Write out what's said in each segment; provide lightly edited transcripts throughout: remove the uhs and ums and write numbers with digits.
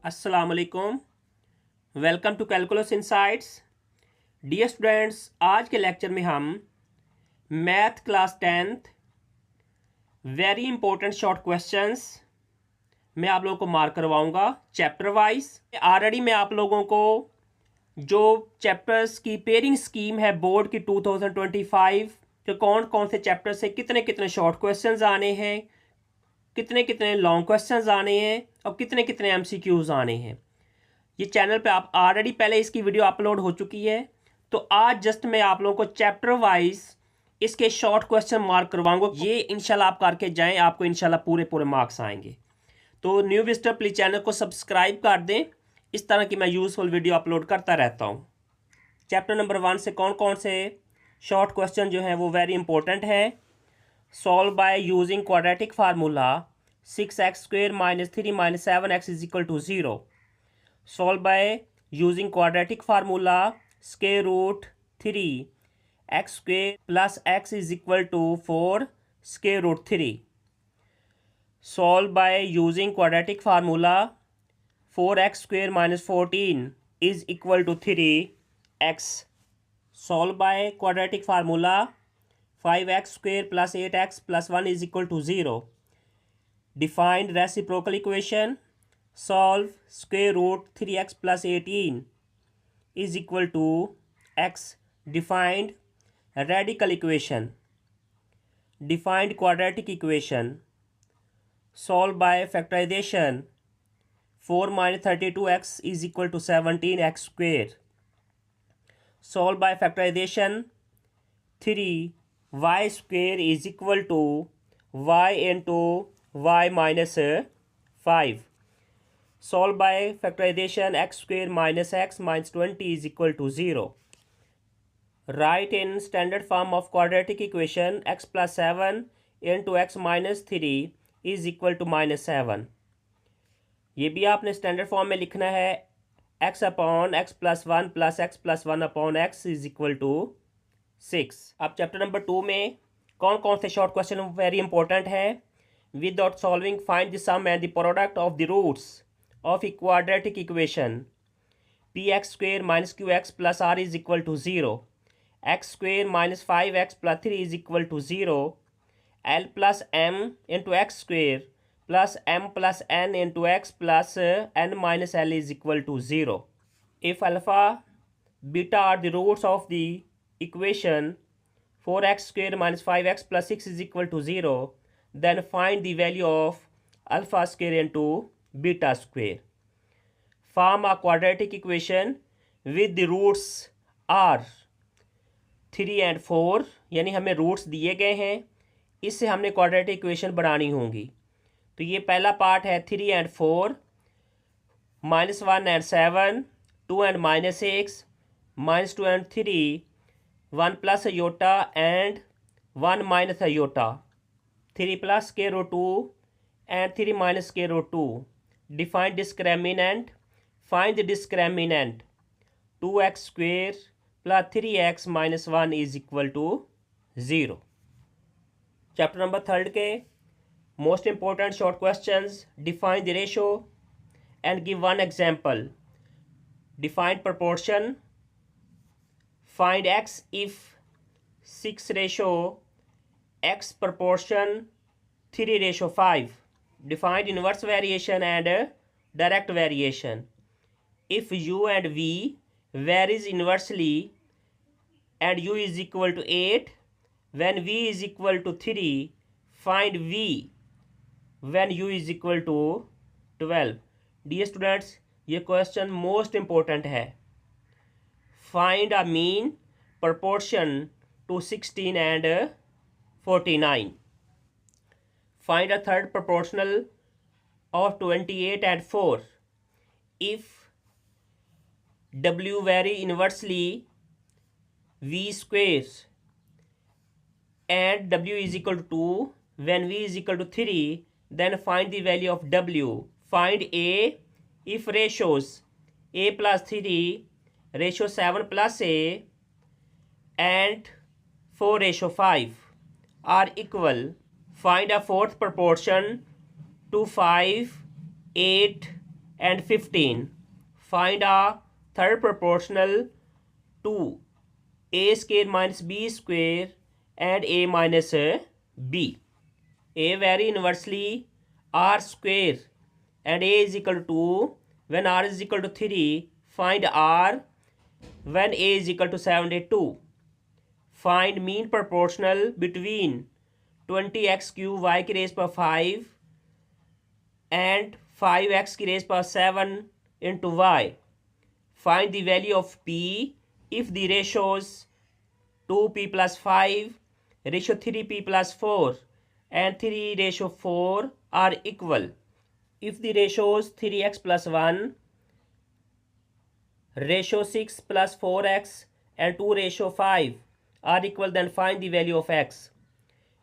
अस्सलाम वालेकुम। Welcome to Calculus Insights. Dear students, आज के लेक्चर में हम math class 10th very important short questions मैं आप लोगों को मार्क करवाऊंगा चैप्टर वाइज। ऑलरेडी मैं आप लोगों को जो चैप्टर्स की पेयरिंग स्कीम है बोर्ड की 2025 के कौन कौन से चैप्टर से कितने कितने शॉर्ट क्वेश्चंस आने हैं, कितने कितने लॉन्ग क्वेश्चंस आने हैं और कितने कितने एमसीक्यूज आने हैं, ये चैनल पे आप ऑलरेडी पहले इसकी वीडियो अपलोड हो चुकी है। तो आज जस्ट मैं आप लोगों को चैप्टर वाइज इसके शॉर्ट क्वेश्चन मार्क करवाऊंगा। ये इंशाल्लाह आप करके जाएं, आपको इंशाल्लाह पूरे पूरे मार्क्स आएंगे। तो न्यू विजिटर प्लीज चैनल को सब्सक्राइब कर दें, इस तरह की मैं यूजफुल वीडियो अपलोड करता रहता हूँ। चैप्टर नंबर 1 से कौन कौन से शॉर्ट क्वेश्चन जो हैं वो वेरी इंपॉर्टेंट है। Solve by using quadratic formula 6x² - 3 - 7x = 0। Solve by using quadratic formula square root 3 x² plus x = 4 square root 3. Solve by using quadratic formula 4x² - 14 = 3x. Solve by quadratic formula 5x² plus 8x plus 1 = 0. Define reciprocal equation. Solve square root 3x plus 18 = x. Defined radical equation. Defined quadratic equation. Solve by factorization. 4 - 32x = 17x². Solve by factorization. 3y² = y into y minus 5. Solve by factorization x² - x minus 20 = 0. Write in standard form of quadratic equation x plus 7 into x minus 3 = -7. ये भी आपने standard form में लिखना है। x upon x plus 1 plus x plus 1 upon x = 6। अब chapter number 2 में कौन कौन से शॉर्ट क्वेश्चन वेरी इंपॉर्टेंट है। Without solving find the sum and the product of the roots of a quadratic equation px² - qx plus r = 0, x² - 5x plus 3 = 0, l plus m into x² plus m plus n into x plus n minus l = 0. If alpha beta are the roots of the equation 4x² - 5x plus 6 = 0, then find the value of alpha square into beta square. Form a quadratic equation with the roots are 3 and 4, यानी हमें roots दिए गए हैं, इससे हमने quadratic equation बनानी होंगी। तो ये पहला पार्ट है 3 and 4, -1 and 7, 2 and -6, -2 and 3, 1 plus iota and 1 minus iota, 3 plus square root 2 and 3 minus square root 2. Define discriminant. Find the discriminant. 2x² plus 3x minus 1 = 0. Chapter number 3 के most important short questions. Define the ratio and give one example. Define proportion. Find x if 6 ratio x proportion 3:5. Define inverse variation and direct variation. If u and v varies inversely and u is equal to 8, when v is equal to 3, find v when u is equal to 12. Dear students, ये question most important है। Find a mean proportion to 16 and 49. Find a third proportional of 28 and 4. If w vary inversely v squares and w is equal to 2, when v is equal to 3, then find the value of w. Find a if ratios a plus 3, ratio 7 plus a and 4:5 are equal. Find a fourth proportion to 5, 8 and 15. Find a third proportional to a square minus b square and a minus b. A vary inversely r square and a is equal to, when r is equal to 3, find r when a is equal to 72. Find mean proportional between 20x cube y की raise पर 5 and 5x की raise पर 7 into y. Find the value of p if the ratios 2p plus 5, ratio 3p plus 4 and 3 ratio 4 are equal. If the ratios 3x plus 1, ratio 6 plus 4x and 2 ratio 5 are equal, then find the value of x.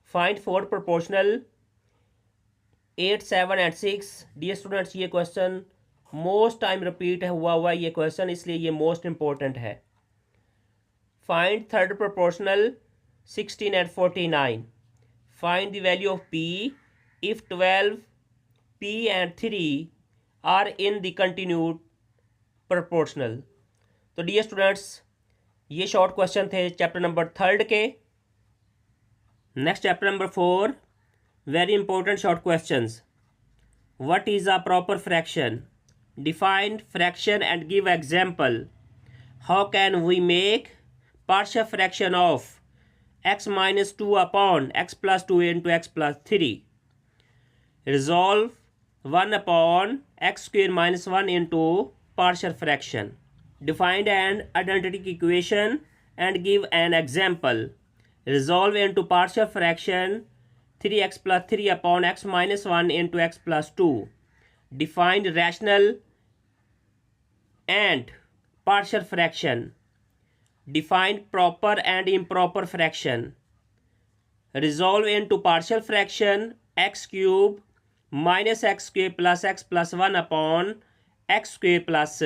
Find fourth proportional 8, 7 and 6. Dear students, ये question most time repeat हुआ ये question, इसलिए ये most important है. Find third proportional 16 and 49. Find the value of p if 12 p and 3 are in the continued proportional. तो dear students, ये short question थे chapter number 3 के. Next chapter number 4, very important short questions. What is a proper fraction? Define fraction and give example. How can we make partial fraction of x minus 2 upon x plus 2 into x plus 3. Resolve 1 upon x square minus 1 into partial fraction. Define an identity equation and give an example. Resolve into partial fraction 3x plus 3 upon x minus 1 into x plus 2. Define rational and partial fraction. Define proper and improper fraction. Resolve into partial fraction x cube minus x square plus 1 upon x square plus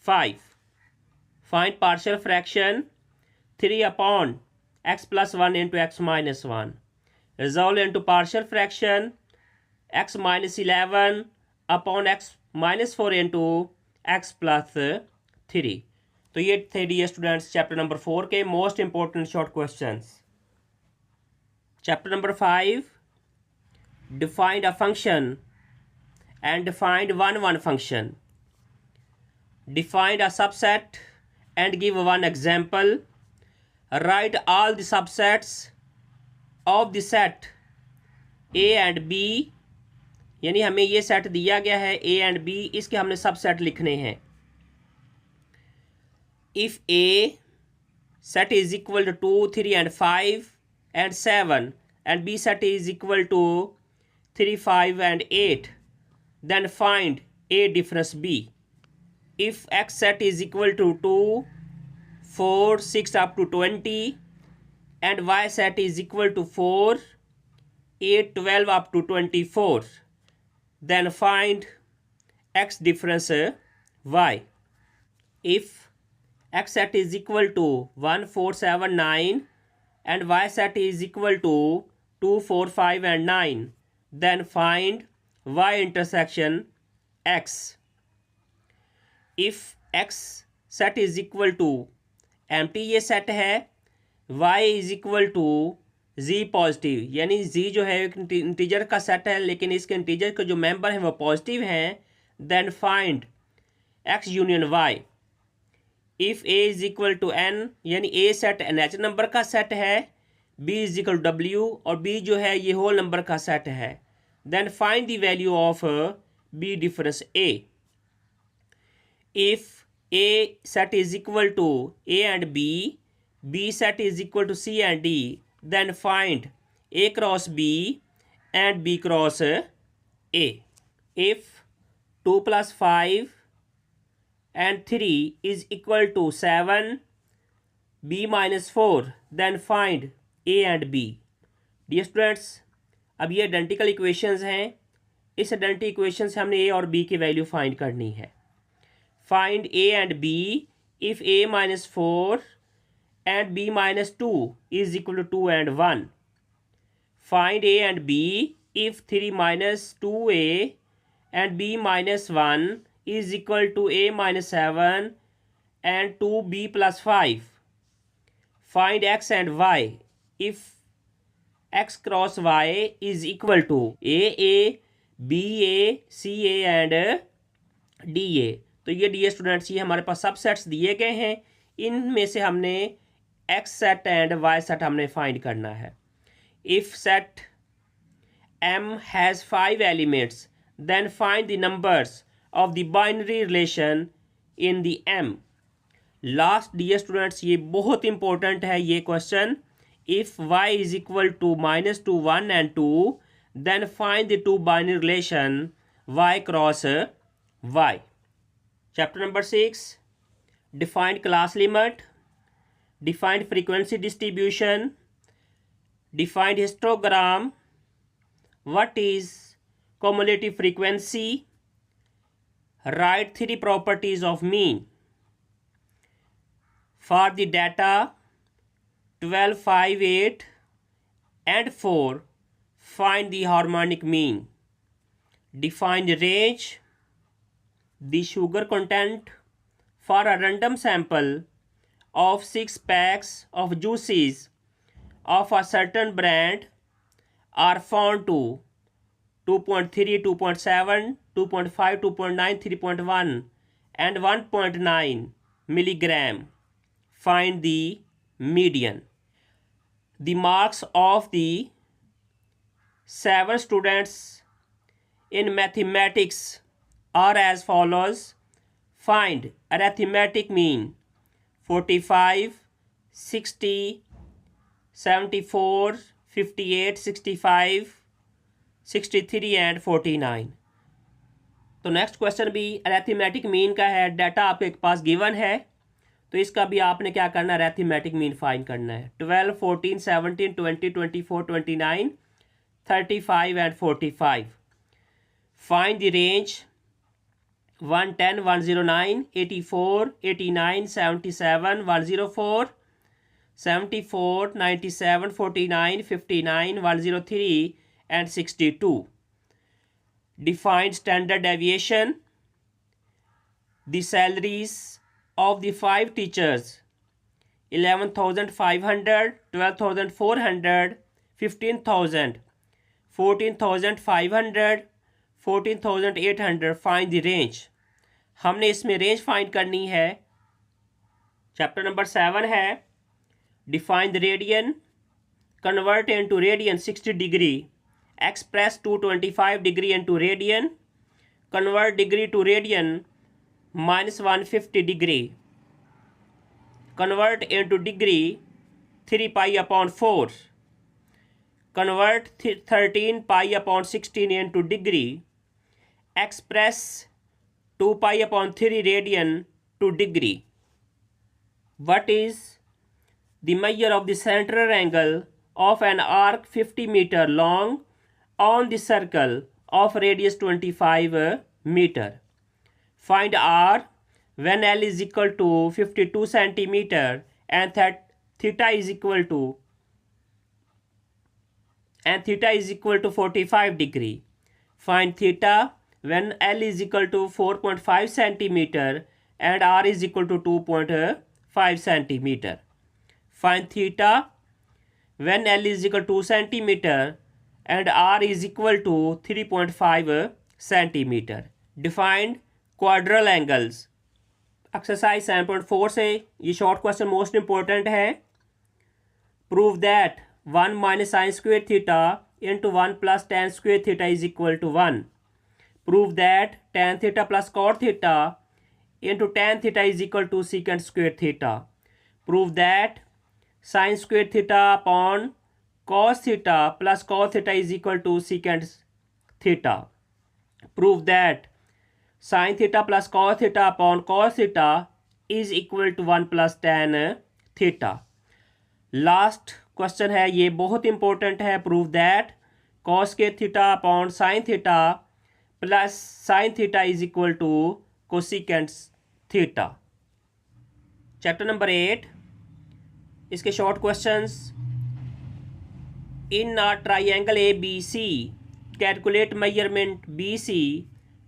5. Find partial fraction 3 upon x plus 1 into x minus 1. Resolve into partial fraction x minus 11 upon x minus 4 into x plus 3. तो ये थे dear students chapter number 4 के most important short questions. Chapter number 5, defined a function and defined one function. Defined a subset and give one example. Write all the subsets of the set A and B. यानी हमें ये set दिया गया है ए and B, इसके हमने subset लिखने हैं. If A set is equal to 2, 3 and 5 and 7 and B set is equal to 3, 5 and 8, then find A difference B. If X set is equal to 2, 4, 6 up to 20 and Y set is equal to 4, 8, 12 up to 24, then find X difference Y. If x set is equal to 1, 4, 7, 9 and y set is equal to 2, 4, 5 and 9, then find y intersection x. If x set is equal to empty ये set है, y is equal to z positive, यानी z जो है एक integer का set है लेकिन इसके इंटीजर के जो मेंबर हैं वो पॉजिटिव हैं, then find x union y. If A is equal to N, यानी ए सेट नेचुरल नंबर का सेट है, B is equal to W और बी जो है ये होल नंबर का सेट है, then find the value of B difference A. If A set is equal to A and B set is equal to C and D, then find A cross B and B cross A. If 2 plus 5 and 3 is equal to 7, b minus 4, then find a and b. Dear students, अब ये identical equations हैं. इस identical equation से हमने a और b की value find करनी है. Find a and b if a minus 4 and b minus 2 is equal to 2 and 1. Find a and b if 3 minus 2a and b minus 1 is equal to a minus 7 and 2b plus 5. Find x and y if x cross y is equal to a, b a, c a and d a. तो ये D students ये हमारे पास सब sets दिए गए हैं, इनमें से हमने X set and Y set हमने फाइंड करना है. If set M has 5 elements, then find the numbers of the binary relation in the M. Last dear students, ये बहुत important है ये question. If y is equal to -2, 1 and 2, then find the two binary relation y cross y. Chapter number 6. Defined class limit, defined frequency distribution, defined histogram. What is cumulative frequency? Write 3 properties of mean. For the data 12, 5, 8 and 4, find the harmonic mean. Define the range. The sugar content for a random sample of 6 packs of juices of a certain brand are found to 2.3, 2.7, 2.5, 2.9, 3.1 and 1.9 milligram. Find the median. The marks of the 7 students in mathematics are as follows. Find arithmetic mean: 45, 60, 74, 58, 65, 63 and 49. तो next question भी arithmetic mean का है. Data आपके पास given है, तो इसका भी आपने क्या करना है, अरिथमेटिक मीन फाइंड करना है. 12, 14, 17, 20, 24, 29, 35 and 45. Find the range 110, 109, 84, 89, 77, 104, 74, 97, 49, 59, 103 and 62. Define standard deviation. The salaries of the 5 teachers: 11,500, 12,400, 15,000, 14,500, 14,800. Find the range. हमने इसमें रेंज फाइंड करनी है. चैप्टर नंबर 7 है. Define the radian. Convert into radian 60 degree. Express 225 degree into radian. Convert degree to radian -150 degree. Convert into degree 3 pi upon 4. Convert 13 pi upon 16 into degree. Express 2 pi upon 3 radian to degree. What is the measure of the central angle of an arc 50 meter long on the circle of radius 25 meter? Find R when L is equal to 52 centimeter and theta is equal to 45 degree. Find theta when L is equal to 4.5 centimeter and R is equal to 2.5 centimeter. Find theta when L is equal to 2 centimeter and R is equal to 3.5 centimeter. Define quadral angles. Exercise 7.4 से ये short question most important है. Prove that 1 minus sin square theta into 1 plus tan square theta is equal to 1. Prove that tan theta plus cot theta into tan theta is equal to secant square theta. Prove that sin square theta upon cos theta plus cos theta is equal to secant theta. Prove that sin theta plus cos theta upon cos theta is equal to 1 plus tan theta. Last question है, ये बहुत important है. Prove that cos के theta upon sine theta plus sine theta is equal to cosecant theta. Chapter number 8, इसके short questions. In a triangle ABC, calculate measurement BC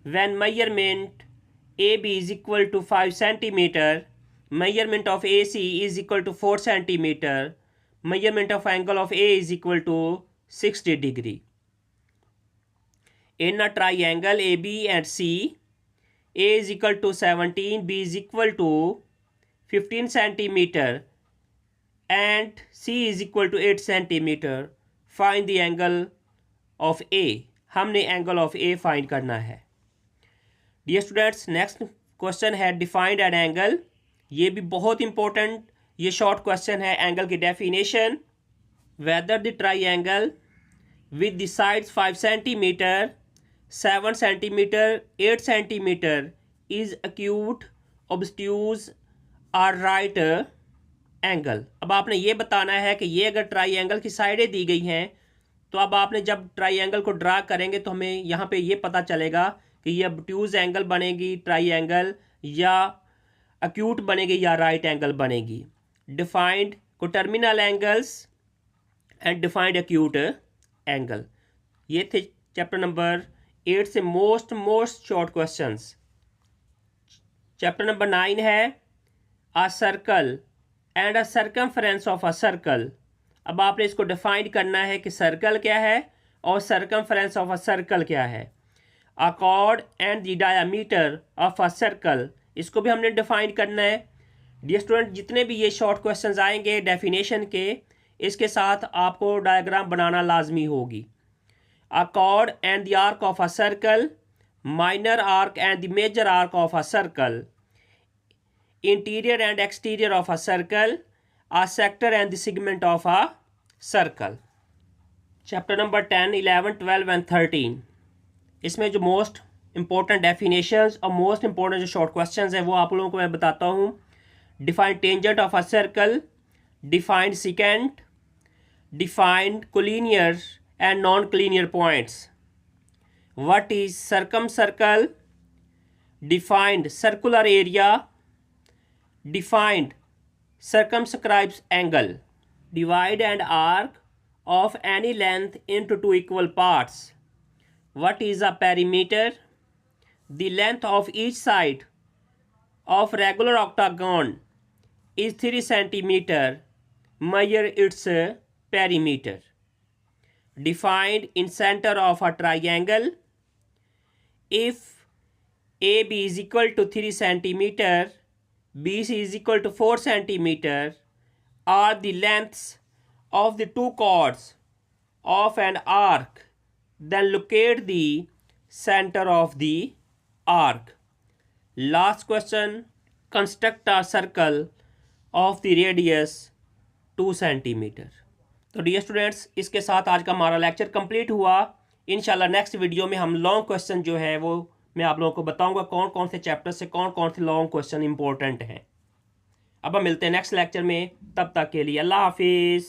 when measurement AB is equal to 5 centimeter, measurement of AC is equal to 4 centimeter, measurement of angle of A is equal to 60 degree. In a triangle AB and C, A is equal to 17, B is equal to 15 centimeter and C is equal to 8 centimeter. Find the angle of A. हमने angle of A find करना है. Dear students, next question है defined an angle. ये भी बहुत important, ये short question है. Angle की definition: whether the triangle with the sides 5 centimetre, 7 centimetre, 8 centimetre is acute, obtuse और राइट एंगल. अब आपने ये बताना है कि ये अगर ट्राइंगल की साइडें दी गई हैं तो अब आपने जब ट्राइंगल को ड्रा करेंगे तो हमें यहाँ पे ये पता चलेगा कि ये ऑब्ट्यूज एंगल बनेगी ट्राइंगल, या एक्यूट बनेगी, या राइट एंगल बनेगी. Defined coterminal angles and defined acute angle. ये थे चैप्टर नंबर 8 से most short questions. Chapter number 9 है a circle and a circumference of a circle. अब आपने इसको डिफाइन करना है कि सर्कल क्या है और सर्कमफ्रेंस ऑफ अ सर्कल क्या है. अ chord and the diameter of a circle, इसको भी हमने डिफाइन करना है. डियर स्टूडेंट, जितने भी ये शॉर्ट क्वेश्चंस आएंगे डेफिनेशन के, इसके साथ आपको डायग्राम बनाना लाजमी होगी. A chord and the arc of a circle, minor arc and the major arc of a circle, interior and exterior of a circle, a sector and the segment of a circle. Chapter number 10, 11, 12 and 13. इसमें जो most important definitions और most important जो short questions हैं वो आप लोगों को मैं बताता हूँ. Defined tangent of a circle, defined secant, defined collinear and non collinear points. What is circum circle, defined circular area, defined circumscribes angle. Divide an arc of any length into 2 equal parts. What is a perimeter? The length of each side of regular octagon is 3 centimeter. Measure its perimeter. Defined in center of a triangle. If AB is equal to 3 centimeter, BC is equal to 4 centimeter, are the lengths of the two chords of an arc, then locate the center of the arc. Last question, construct a circle of the radius 2 centimeter. तो dear students, इसके साथ आज का हमारा lecture complete हुआ. इंशाल्लाह next video में हम लॉन्ग क्वेश्चन जो है वो मैं आप लोगों को बताऊंगा कौन कौन से चैप्टर से कौन कौन से लॉन्ग क्वेश्चन इंपॉर्टेंट हैं. अब हम मिलते हैं नेक्स्ट लेक्चर में. तब तक के लिए अल्लाह हाफिज़.